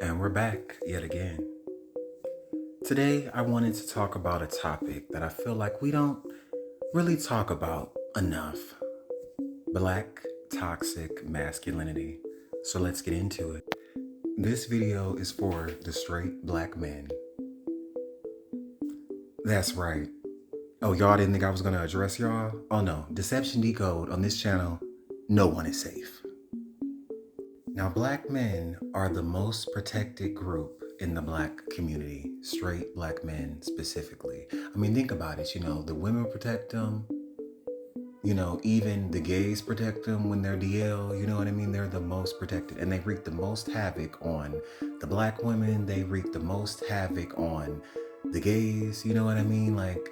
And we're back yet again. Today, I wanted to talk about a topic that I feel like we don't really talk about enough: Black toxic masculinity. So let's get into it. This video is for the straight black men. That's right. Oh, y'all didn't think I was going to address y'all? Oh no, Deception Decode on this channel, no one is safe. Now, black men are the most protected group in the black community, straight black men specifically. I mean, think about it, the women protect them, even the gays protect them when they're DL, you know what I mean? They're the most protected, and they wreak the most havoc on the black women. They wreak the most havoc on the gays, you know what I mean? Like,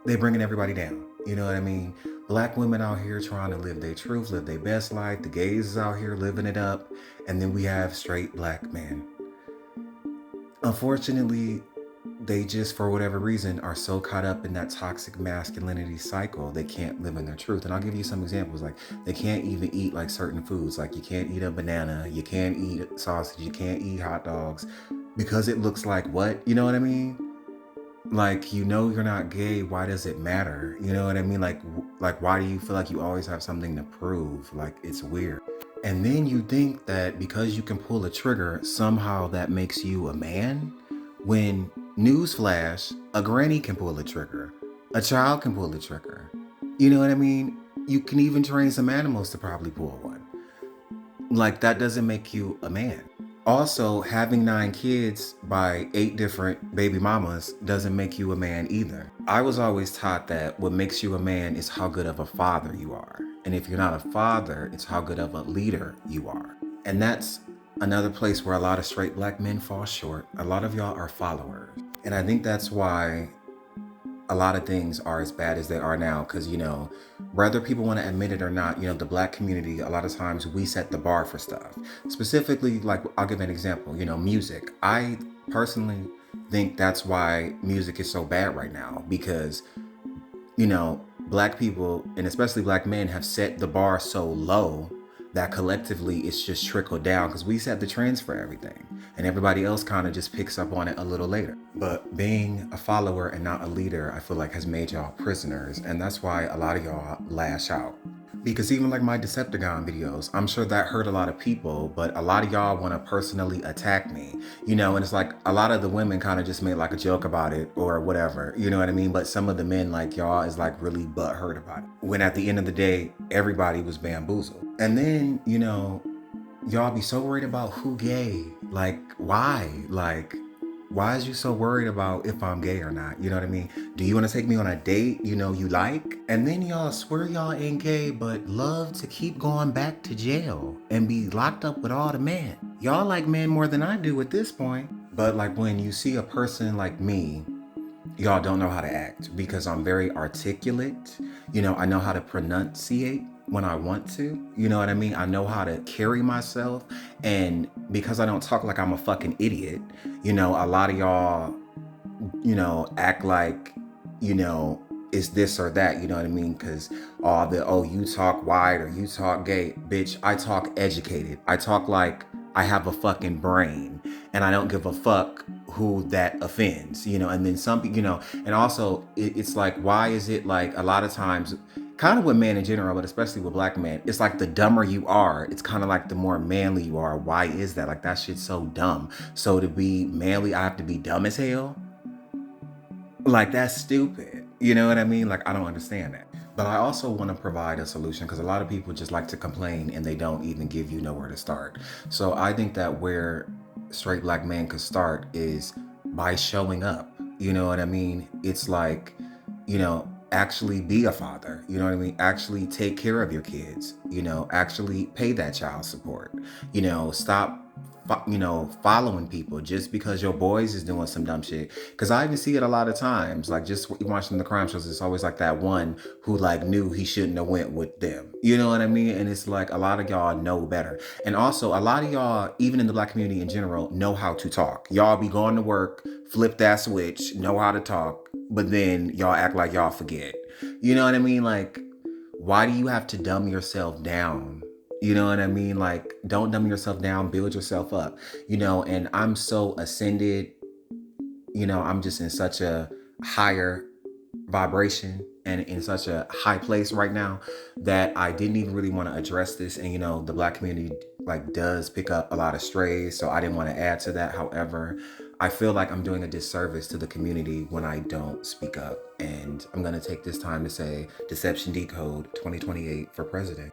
they bringing everybody down, you know what I mean? Black women out here trying to live their truth, live their best life. The gays is out here living it up. And then we have straight black men. Unfortunately, they just, for whatever reason, are so caught up in that toxic masculinity cycle, they can't live in their truth. And I'll give you some examples. Like, they can't even eat like certain foods. Like, you can't eat a banana, you can't eat sausage, you can't eat hot dogs because it looks like what? You know what I mean? Like, you're not gay, why does it matter? You know what I mean? Like why do you feel like you always have something to prove? Like, it's weird. And then you think that because you can pull a trigger, somehow that makes you a man? When, newsflash, a granny can pull a trigger. A child can pull a trigger. You know what I mean? You can even train some animals to probably pull one. Like, that doesn't make you a man. Also, having 9 kids by 8 different baby mamas doesn't make you a man either. I was always taught that what makes you a man is how good of a father you are. And if you're not a father, it's how good of a leader you are. And that's another place where a lot of straight black men fall short. A lot of y'all are followers. And I think that's why a lot of things are as bad as they are now, because whether people want to admit it or not, the black community, a lot of times we set the bar for stuff. Specifically, like, I'll give an example, music. I personally think that's why music is so bad right now, because black people, and especially black men, have set the bar so low that collectively it's just trickled down, because we set the trends for everything and everybody else kind of just picks up on it a little later. But being a follower and not a leader, I feel like, has made y'all prisoners, and that's why a lot of y'all lash out. Because even like my Decepticon videos, I'm sure that hurt a lot of people, but a lot of y'all want to personally attack me, and it's like a lot of the women kind of just made like a joke about it or whatever, you know what I mean? But some of the men, like y'all, is like really butthurt about it, when at the end of the day, everybody was bamboozled. And then, y'all be so worried about who gay. Like, why? Like, why is you so worried about if I'm gay or not? You know what I mean? Do you want to take me on a date, you like? And then y'all swear y'all ain't gay, but love to keep going back to jail and be locked up with all the men. Y'all like men more than I do at this point. But like, when you see a person like me, y'all don't know how to act, because I'm very articulate. I know how to pronunciate when I want to, you know what I mean? I know how to carry myself. And because I don't talk like I'm a fucking idiot, a lot of y'all, act like, it's this or that, you know what I mean? Because you talk white or you talk gay. Bitch, I talk educated. I talk like I have a fucking brain, and I don't give a fuck who that offends, and then some people, and also it's like, why is it like a lot of times, kind of with men in general, but especially with black men, it's like the dumber you are, it's kind of like the more manly you are. Why is that? Like, that shit's so dumb. So to be manly, I have to be dumb as hell? Like, that's stupid. You know what I mean? Like, I don't understand that. But I also want to provide a solution, because a lot of people just like to complain and they don't even give you nowhere to start. So I think that where straight black men could start is by showing up. You know what I mean? It's like, actually be a father. You know what I mean? Actually take care of your kids. Actually pay that child support. Stop following people just because your boys is doing some dumb shit. Because I even see it a lot of times, like, just watching the crime shows, it's always like that one who like knew he shouldn't have went with them. You know what I mean? And it's like, a lot of y'all know better. And also, a lot of y'all, even in the black community in general, know how to talk. Y'all be going to work, flip that switch, know how to talk, but then y'all act like y'all forget. You know what I mean? Like, why do you have to dumb yourself down You know what I mean? Like, don't dumb yourself down, build yourself up, and I'm so ascended, I'm just in such a higher vibration and in such a high place right now that I didn't even really want to address this. And the black community like does pick up a lot of strays, so I didn't want to add to that. However, I feel like I'm doing a disservice to the community when I don't speak up. And I'm going to take this time to say Deception Decode 2028 for president.